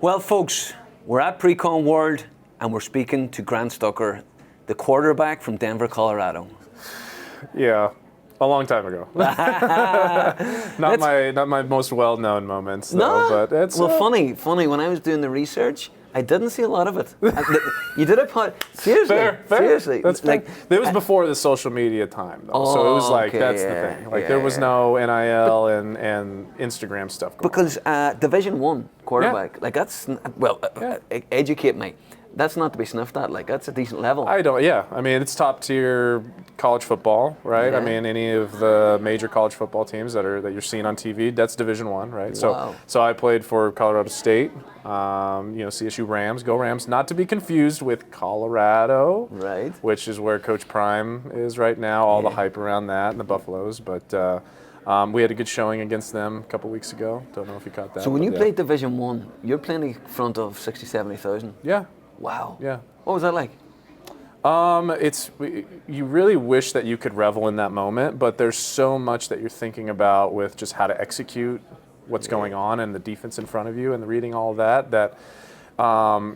Well, folks, we're at Precon World and we're speaking to Grant Stucker, the quarterback from Denver, Colorado. Yeah, a long time ago. not my most well-known moments, though. No, but it's funny. When I was doing the research, I didn't see a lot of it. You did it, seriously. Fair. Seriously, That's like it was before the social media time, though. So it was like that's the thing. Like there was no NIL and Instagram stuff going because Division I quarterback, like that's educate me. That's not to be sniffed at. Like that's a decent level. I mean, it's top tier college football, right? Yeah. I mean, any of the major college football teams that you're seeing on TV, that's Division I, right? Wow. So I played for Colorado State, CSU Rams, go Rams, not to be confused with Colorado, right? Which is where Coach Prime is right now. All the hype around that and the Buffaloes, but. We had a good showing against them a couple weeks ago. Don't know if you caught that. So when you played Division I, you're playing in front of 60,000, 70,000. Yeah. Wow. Yeah. What was that like? You really wish that you could revel in that moment, but there's so much that you're thinking about with just how to execute what's going on and the defense in front of you and the reading all of that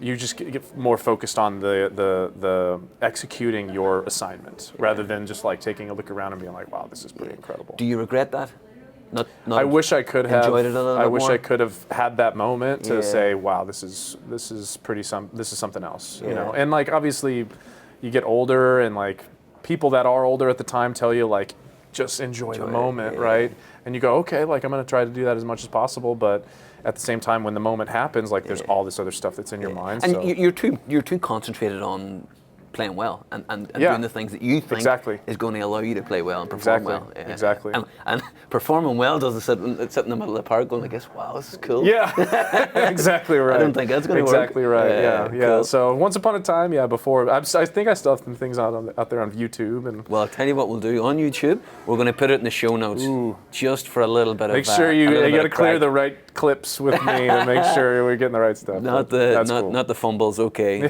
you just get more focused on the executing your assignment rather than just like taking a look around and being like, wow, this is pretty incredible. Do you regret that? Not I wish I could have. Enjoyed it a little bit more? I could have had that moment to say, wow, this is something else, you know. And like obviously, you get older, and like people that are older at the time tell you like, just enjoy the moment, right? And you go, okay, like I'm gonna try to do that as much as possible, but at the same time, when the moment happens, like there's all this other stuff that's in your mind. And so. you're too concentrated on playing well and doing the things that you think is going to allow you to play well and perform well. Yeah. Exactly. And performing well doesn't sit in the middle of the park going, I guess, wow, this is cool. Yeah, exactly right. I don't think that's going to work. Exactly right. Yeah. Cool. So once upon a time, before I think I still have some things out there on YouTube and. Well, I'll tell you what we'll do on YouTube. We're going to put it in the show notes just for a little bit Make sure you got to clear the right clips with me to make sure we're getting the right stuff. Not the fumbles. Okay.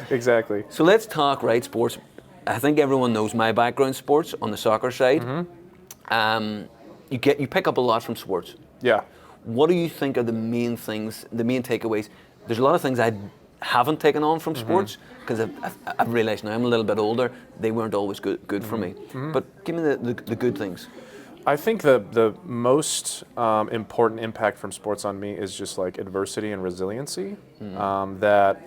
Exactly. So let's talk sports. I think everyone knows my background sports on the soccer side. Mm-hmm. You pick up a lot from sports. Yeah. What do you think are the main things, the main takeaways? There's a lot of things I haven't taken on from sports because I've realized now I'm a little bit older. They weren't always good for me. Mm-hmm. But give me the good things. I think the most important impact from sports on me is just like adversity and resiliency. That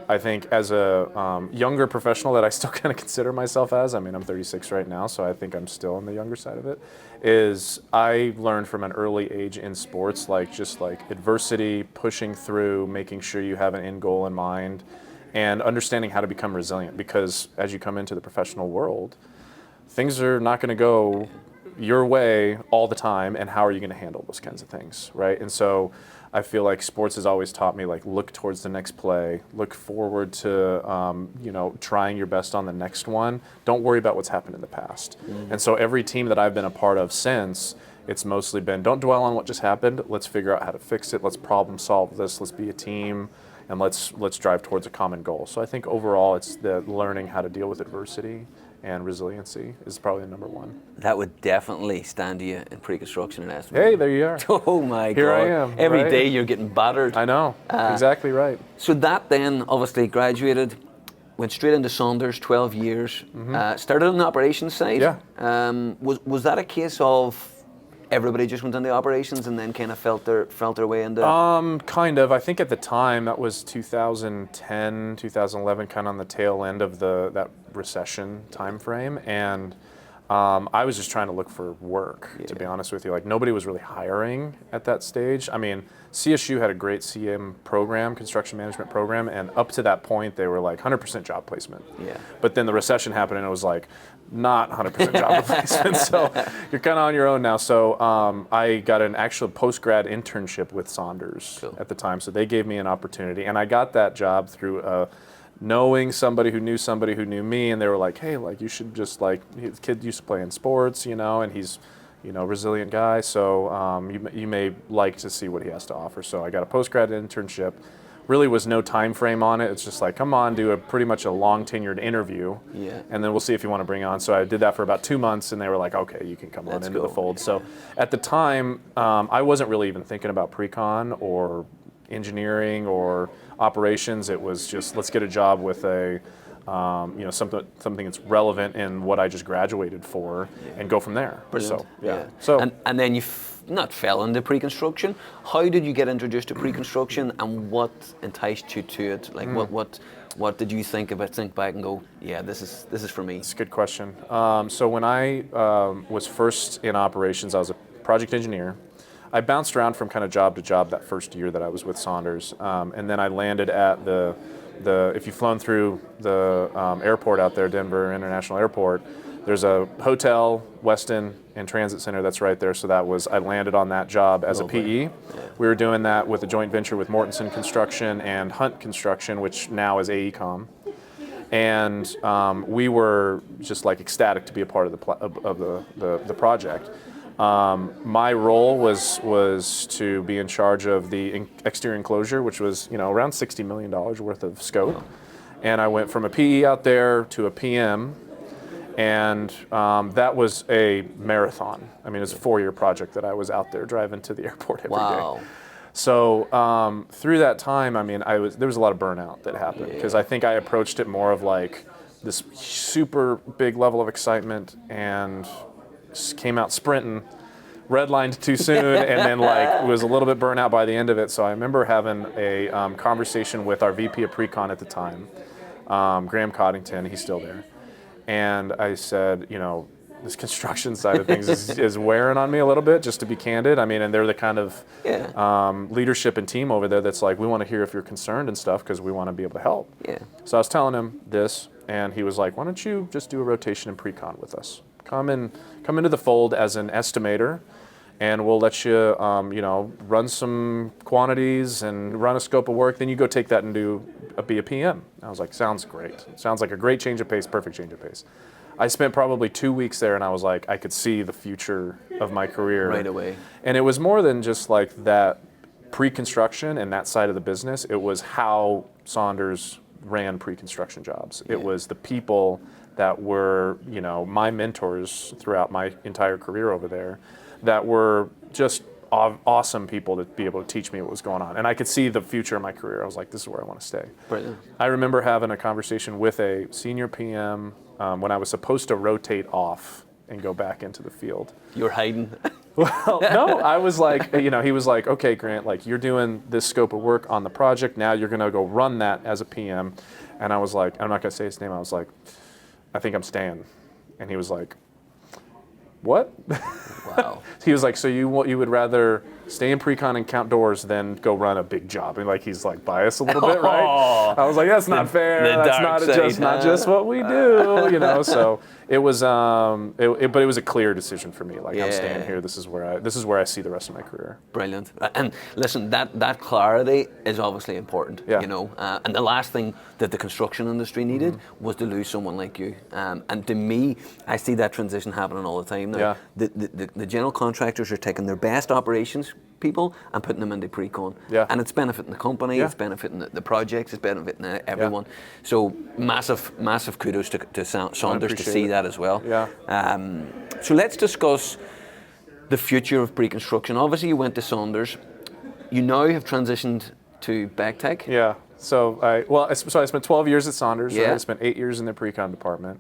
I think as a younger professional that I still kind of consider myself as, I mean, I'm 36 right now, so I think I'm still on the younger side of it, is I learned from an early age in sports, just adversity, pushing through, making sure you have an end goal in mind, and understanding how to become resilient, because as you come into the professional world, things are not going to go your way all the time, and how are you going to handle those kinds of things, right? And so I feel like sports has always taught me look towards the next play, look forward to trying your best on the next one. Don't worry about what's happened in the past. And so every team that I've been a part of since, it's mostly been don't dwell on what just happened. Let's figure out how to fix it. Let's problem solve this. Let's be a team, and let's drive towards a common goal. So I think overall it's the learning how to deal with adversity and resiliency is probably the number one. That would definitely stand you in pre-construction and estimate. Hey, there you are. Oh my God. Here I am. Every day you're getting battered. I know, exactly right. So that then obviously graduated, went straight into Saunders, 12 years, started on the operations side. Yeah. Was that a case of everybody just went into operations and then kind of felt their way into? Kind of. I think at the time that was 2010, 2011, kind of on the tail end of that recession time frame, and I was just trying to look for work, to be honest with you. Nobody was really hiring at that stage. I mean, CSU had a great CM program, construction management program, and up to that point they were 100% job placement. Yeah. But then the recession happened and it was not 100% job placement, so you're kind of on your own now. So I got an actual post-grad internship with Saunders at the time, so they gave me an opportunity, and I got that job through knowing somebody who knew me, and they were like, hey, you should just his kid used to play in sports, and he's resilient guy, so you may like to see what he has to offer. So I got a post-grad internship. Really was no time frame on it. It's just come on, do pretty much a long tenured interview, and then we'll see if you want to bring on. So I did that for about 2 months, and they were like, okay, you can come into the fold. So at the time, I wasn't really even thinking about Precon or engineering or operations. It was just, let's get a job with a, something that's relevant in what I just graduated for, and go from there. Brilliant. So, yeah. So, and then you not fell into pre-construction. How did you get introduced to pre-construction, and what enticed you to it? Like, what did you think back and go, yeah, this is for me? That's a good question. So when I was first in operations, I was a project engineer. I bounced around from kind of job to job that first year that I was with Saunders, and then I landed at the if you've flown through the airport out there, Denver International Airport, there's a hotel, Westin, and transit center that's right there. So I landed on that job as a PE. Yeah. We were doing that with a joint venture with Mortensen Construction and Hunt Construction, which now is AECOM. And we were just like ecstatic to be a part of the project. My role was to be in charge of the exterior enclosure, which was around $60 million worth of scope. And I went from a PE out there to a PM, and that was a marathon. I mean, it's a 4-year project that I was out there driving to the airport every day. So through that time, I mean, there was a lot of burnout that happened, because I think I approached it more of like this super big level of excitement, and came out sprinting, redlined too soon, and then was a little bit burnt out by the end of it. So I remember having a conversation with our VP of Precon at the time, Graham Coddington. He's still there. And I said, this construction side of things is wearing on me a little bit, just to be candid. I mean, and they're the kind of leadership and team over there that's like, we want to hear if you're concerned and stuff, because we want to be able to help. Yeah. So I was telling him this, and he was like, why don't you just do a rotation in Precon with us? Come into the fold as an estimator, and we'll let you, run some quantities and run a scope of work. Then you go take that and be a PM. I was like, sounds great. Sounds like a great change of pace, perfect change of pace. I spent probably 2 weeks there, and I was like, I could see the future of my career right away. And it was more than just like that pre-construction and that side of the business. It was how Saunders ran pre-construction jobs. It was the people that were, my mentors throughout my entire career over there, that were just awesome people to be able to teach me what was going on. And I could see the future of my career. I was like, this is where I want to stay. Brilliant. I remember having a conversation with a senior PM when I was supposed to rotate off and go back into the field. You were hiding? Well, no, I was like, he was like, okay, Grant, like, you're doing this scope of work on the project. Now you're going to go run that as a PM. And I was like, I'm not going to say his name. I was like, I think I'm staying. And he was like, what? Wow. He was like, so you would rather stay in Precon and count doors than go run a big job? And like, he's like biased a little bit, right? I was like, that's not fair. That's not just what we do, So it was, but it was a clear decision for me. Like, I'm staying here. This is where I see the rest of my career. Brilliant. And listen, that clarity is obviously important. And the last thing that the construction industry needed was to lose someone like you. And to me, I see that transition happening all the time now. Yeah. The general contractors are taking their best operations people and putting them into Precon. Yeah. And it's benefiting the company, it's benefiting the projects, it's benefiting everyone. So massive kudos to Saunders to see that as well. Yeah. So let's discuss the future of pre-construction. Obviously you went to Saunders. You now have transitioned to Beck. Yeah. So I spent 12 years at Saunders. Yeah. I spent 8 years in the Precon department.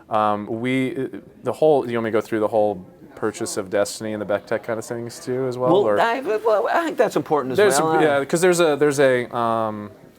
You want me to go through the whole purchase of Destiny and the Beck Tech kind of things too as well? I think that's important as well. Yeah, because there's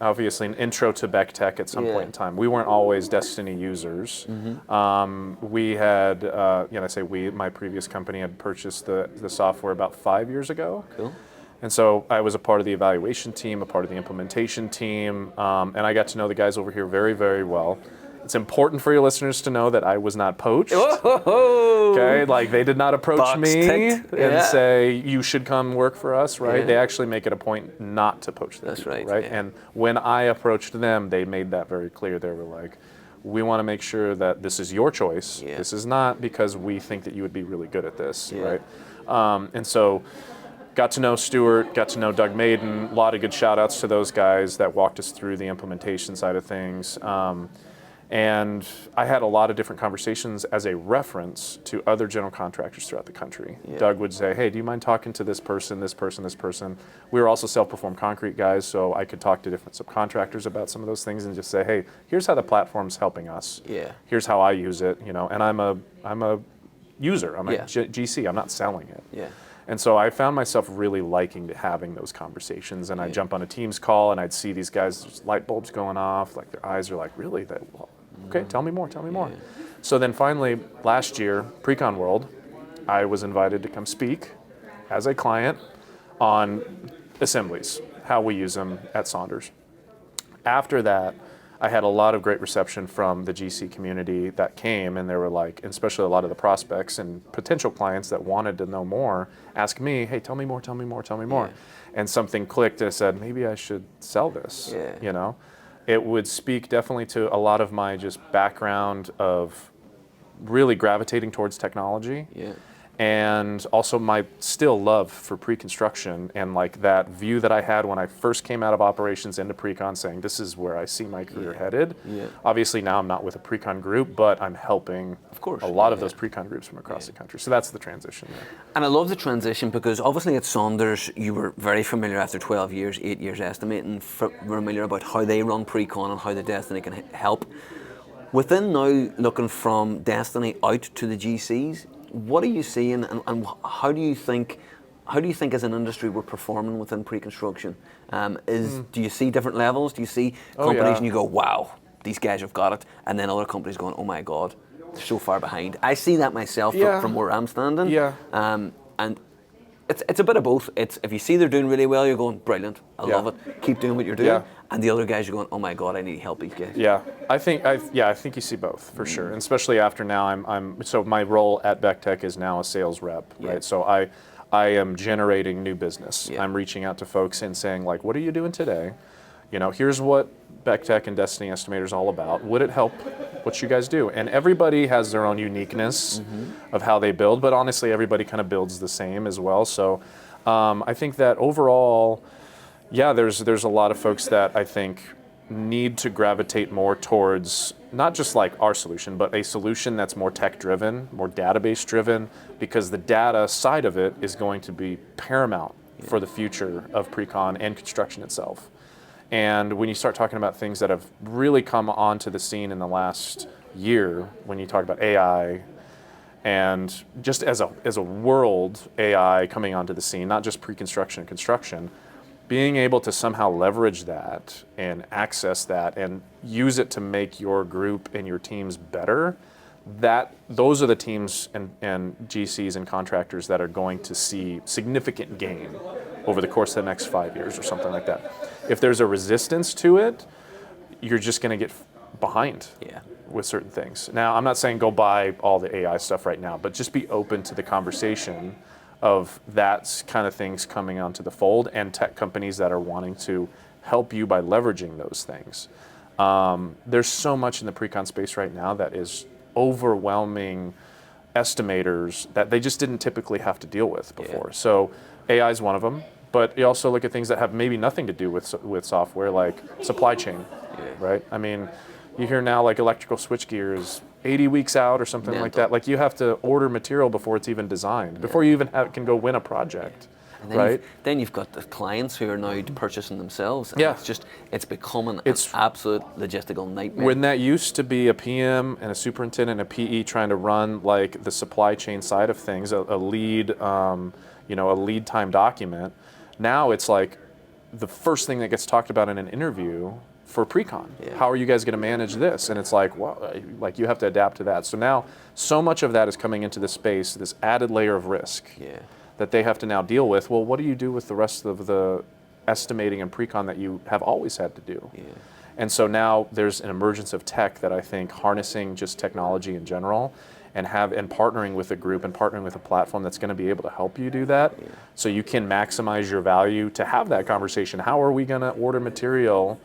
obviously an intro to Beck Tech at some point in time. We weren't always Destiny users. We had, my previous company had purchased the software about 5 years ago. Cool. And so I was a part of the evaluation team, a part of the implementation team, and I got to know the guys over here very, very well. It's important for your listeners to know that I was not poached. Okay, like they did not approach me and say, you should come work for us, right? Yeah. They actually make it a point not to poach them. That's people, right. Yeah. And when I approached them, they made that very clear. They were like, we want to make sure that this is your choice. Yeah. This is not because we think that you would be really good at this, right? And so got to know Stuart, got to know Doug Maiden, a lot of good shout outs to those guys that walked us through the implementation side of things. And I had a lot of different conversations as a reference to other general contractors throughout the country. Yeah. Doug would say, hey, do you mind talking to this person, this person, this person? We were also self-performed concrete guys, so I could talk to different subcontractors about some of those things and just say, hey, here's how the platform's helping us. Yeah. Here's how I use it, you know, and I'm a user, I'm a Yeah. GC, I'm not selling it. Yeah. And so I found myself really liking having those conversations, and I'd jump on a Teams call and I'd see these guys, just light bulbs going off, like their eyes are like, really? Okay, tell me more, tell me more. So then finally, last year, Precon World, I was invited to come speak as a client on assemblies, how we use them at Saunders. After that, I had a lot of great reception from the GC community that came, and they were like, especially a lot of the prospects and potential clients that wanted to know more, ask me, hey, tell me more, tell me more, tell me more. Yeah. And something clicked and I said, maybe I should sell this, you know? It would speak definitely to a lot of my just background of really gravitating towards technology. Yeah. And also my still love for pre-construction and like that view that I had when I first came out of operations into Precon, saying this is where I see my career headed. Yeah. Obviously now I'm not with a Precon group, but I'm helping a lot of those Precon groups from across the country. So that's the transition there. And I love the transition because obviously at Saunders you were very familiar after 12 years, 8 years estimating, familiar about how they run Precon and how the Destiny can help. Within now looking from Destiny out to the GCs, what are you seeing, and how do you think as an industry we're performing within pre-construction? Do you see different levels? Do you see companies and you go, wow, these guys have got it, and then other companies going, oh my God, they're so far behind? I see that myself from where I'm standing. Yeah. And it's a bit of both. It's if you see they're doing really well, you're going, brilliant, I love it, keep doing what you're doing. Yeah. And the other guys are going, oh my God, I need help these guys. Yeah, I think you see both for sure, and especially after now so my role at Beck Tech is now a sales rep, right? So I am generating new business. I'm reaching out to folks and saying like, what are you doing today? You know, here's what Beck Tech and Destiny Estimator is all about. Would it help what you guys do? And everybody has their own uniqueness of how they build, but honestly, everybody kind of builds the same as well. So I think that overall, there's a lot of folks that I think need to gravitate more towards not just like our solution, but a solution that's more tech-driven, more database-driven, because the data side of it is going to be paramount for the future of Precon and construction itself. And when you start talking about things that have really come onto the scene in the last year, when you talk about AI, and just as a world, AI coming onto the scene, not just pre-construction and construction, being able to somehow leverage that and access that and use it to make your group and your teams better, those are the teams and GCs and contractors that are going to see significant gain over the course of the next 5 years or something like that. If there's a resistance to it, you're just going to get behind with certain things. Now, I'm not saying go buy all the AI stuff right now, but just be open to the conversation of that kind of things coming onto the fold, and tech companies that are wanting to help you by leveraging those things. There's so much in the Precon space right now that is overwhelming estimators that they just didn't typically have to deal with before. So AI is one of them, but you also look at things that have maybe nothing to do with software, like supply chain, right? I mean, you hear now like electrical switchgear is 80 weeks out or something like that. Like you have to order material before it's even designed, before you even can go win a project, right? Then you've got the clients who are now purchasing themselves. And it's becoming an absolute logistical nightmare. When that used to be a PM and a superintendent and a PE trying to run like the supply chain side of things, a lead, a lead time document. Now it's like the first thing that gets talked about in an interview for Precon. How are you guys going to manage this? And it's like, well, like you have to adapt to that. So now so much of that is coming into the space, this added layer of risk that they have to now deal with. Well, what do you do with the rest of the estimating and Precon that you have always had to do? And so now there's an emergence of tech that I think harnessing just technology in general and partnering with a group and partnering with a platform that's going to be able to help you do that, so you can maximize your value to have that conversation. How are we going to order material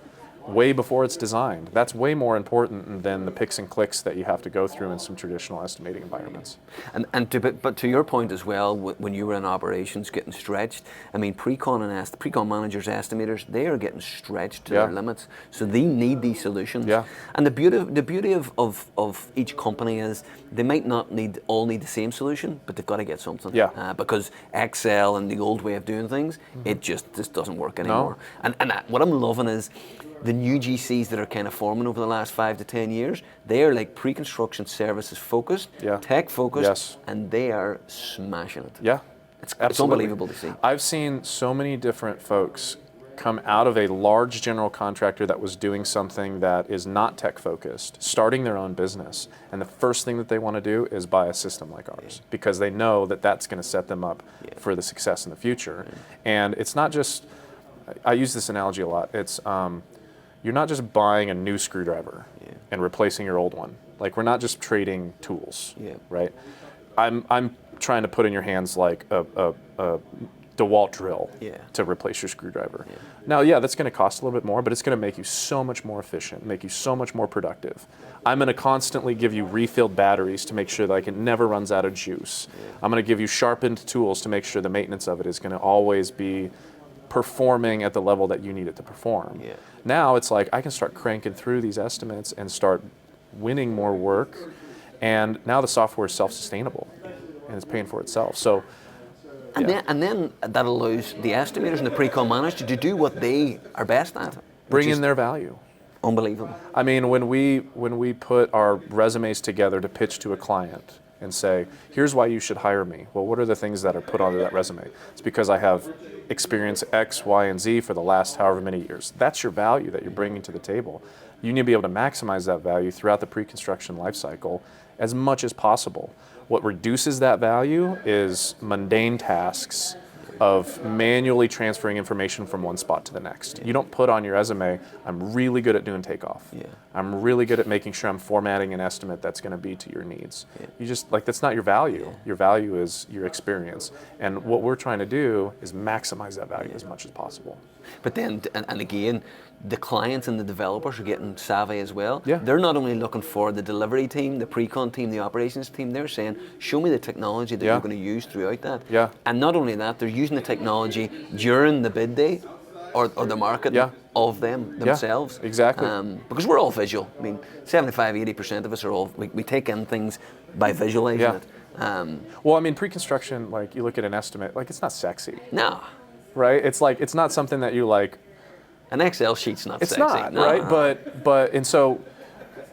way before it's designed. That's way more important than the picks and clicks that you have to go through in some traditional estimating environments. But to your point as well, when you were in operations getting stretched, I mean, Precon managers, estimators, they are getting stretched to their limits. So they need these solutions. Yeah. And the beauty of each company is they might not all need the same solution, but they've got to get something. Yeah. Because Excel and the old way of doing things, it just doesn't work anymore. No. And what I'm loving is the new GCs that are kind of forming over the last 5 to 10 years, they are like pre-construction services focused, tech focused, and they are smashing it. Yeah, it's unbelievable to see. I've seen so many different folks come out of a large general contractor that was doing something that is not tech focused, starting their own business, and the first thing that they want to do is buy a system like ours because they know that that's going to set them up for the success in the future. And it's not just, I use this analogy a lot, it's you're not just buying a new screwdriver and replacing your old one. Like, we're not just trading tools, right? I'm trying to put in your hands like a DeWalt drill to replace your screwdriver. Now, that's going to cost a little bit more, but it's going to make you so much more efficient, make you so much more productive. I'm going to constantly give you refilled batteries to make sure that it never runs out of juice. I'm going to give you sharpened tools to make sure the maintenance of it is going to always be performing at the level that you need it to perform. Now it's like I can start cranking through these estimates and start winning more work, and now the software is self-sustainable and it's paying for itself. So, and then that allows the estimators and the Precon managers to do what they are best at. Bring in their value. Unbelievable. I mean, when we put our resumes together to pitch to a client and say, here's why you should hire me. Well, what are the things that are put onto that resume? It's because I have experience X, Y, and Z for the last however many years. That's your value that you're bringing to the table. You need to be able to maximize that value throughout the pre-construction life cycle as much as possible. What reduces that value is mundane tasks of manually transferring information from one spot to the next. You don't put on your resume, I'm really good at doing takeoff. I'm really good at making sure I'm formatting an estimate that's going to be to your needs. You just, that's not your value. Your value is your experience. And what we're trying to do is maximize that value as much as possible. But then, and again, the clients and the developers are getting savvy as well. Yeah. They're not only looking for the delivery team, the pre-con team, the operations team, they're saying, show me the technology that you're going to use throughout that. Yeah. And not only that, they're using the technology during the bid day or the market of them themselves. Exactly. Because we're all visual. I mean, 75-80% of us are all, we take in things by visualizing it. Well, I mean, pre-construction, you look at an estimate, it's not sexy. No. Right? It's it's not something that you an Excel sheet's not sexy. It's not, right? And so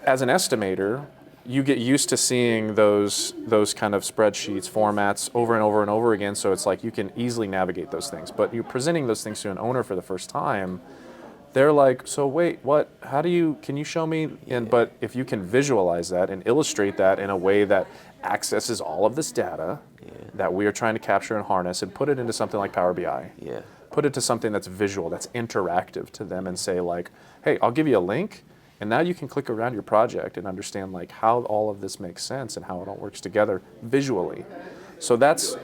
as an estimator, you get used to seeing those kind of spreadsheets, formats over and over and over again, so it's you can easily navigate those things. But you're presenting those things to an owner for the first time, they're like, so wait, what, can you show me? But if you can visualize that and illustrate that in a way that accesses all of this data that we are trying to capture and harness and put it into something like Power BI. Put it to something that's visual, that's interactive to them and say hey, I'll give you a link and now you can click around your project and understand how all of this makes sense and how it all works together visually. So that's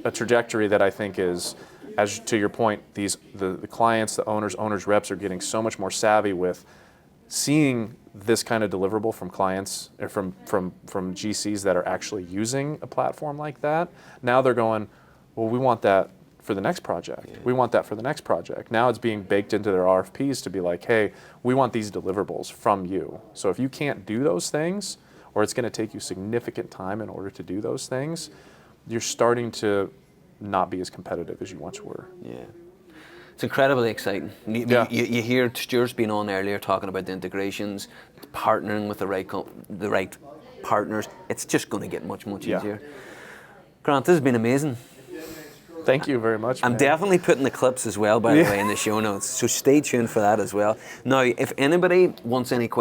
a trajectory that I think is, as to your point, the clients, the owners, reps are getting so much more savvy with seeing this kind of deliverable from clients or from GCs that are actually using a platform like that. Now they're going, well, we want that for the next project. We want that for the next project. Now it's being baked into their RFPs to be hey, we want these deliverables from you. So if you can't do those things, or it's going to take you significant time in order to do those things, you're starting to not be as competitive as you once were. It's incredibly exciting. You hear Stuart's been on earlier talking about the integrations, partnering with the right partners. It's just going to get much easier. Grant, this has been amazing. Thank you very much. I'm definitely putting the clips as well, by the way, in the show notes. So stay tuned for that as well. Now, if anybody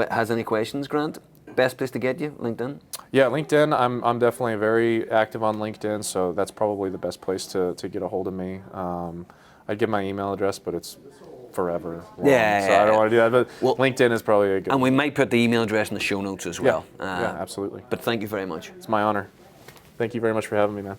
has any questions, Grant, best place to get you, LinkedIn? Yeah, LinkedIn. I'm definitely very active on LinkedIn, so that's probably the best place to get a hold of me. I'd give my email address, but it's forever long, so I don't want to do that. But LinkedIn is probably a good And we might put the email address in the show notes as well. Yeah, absolutely. But thank you very much. It's my honor. Thank you very much for having me, man.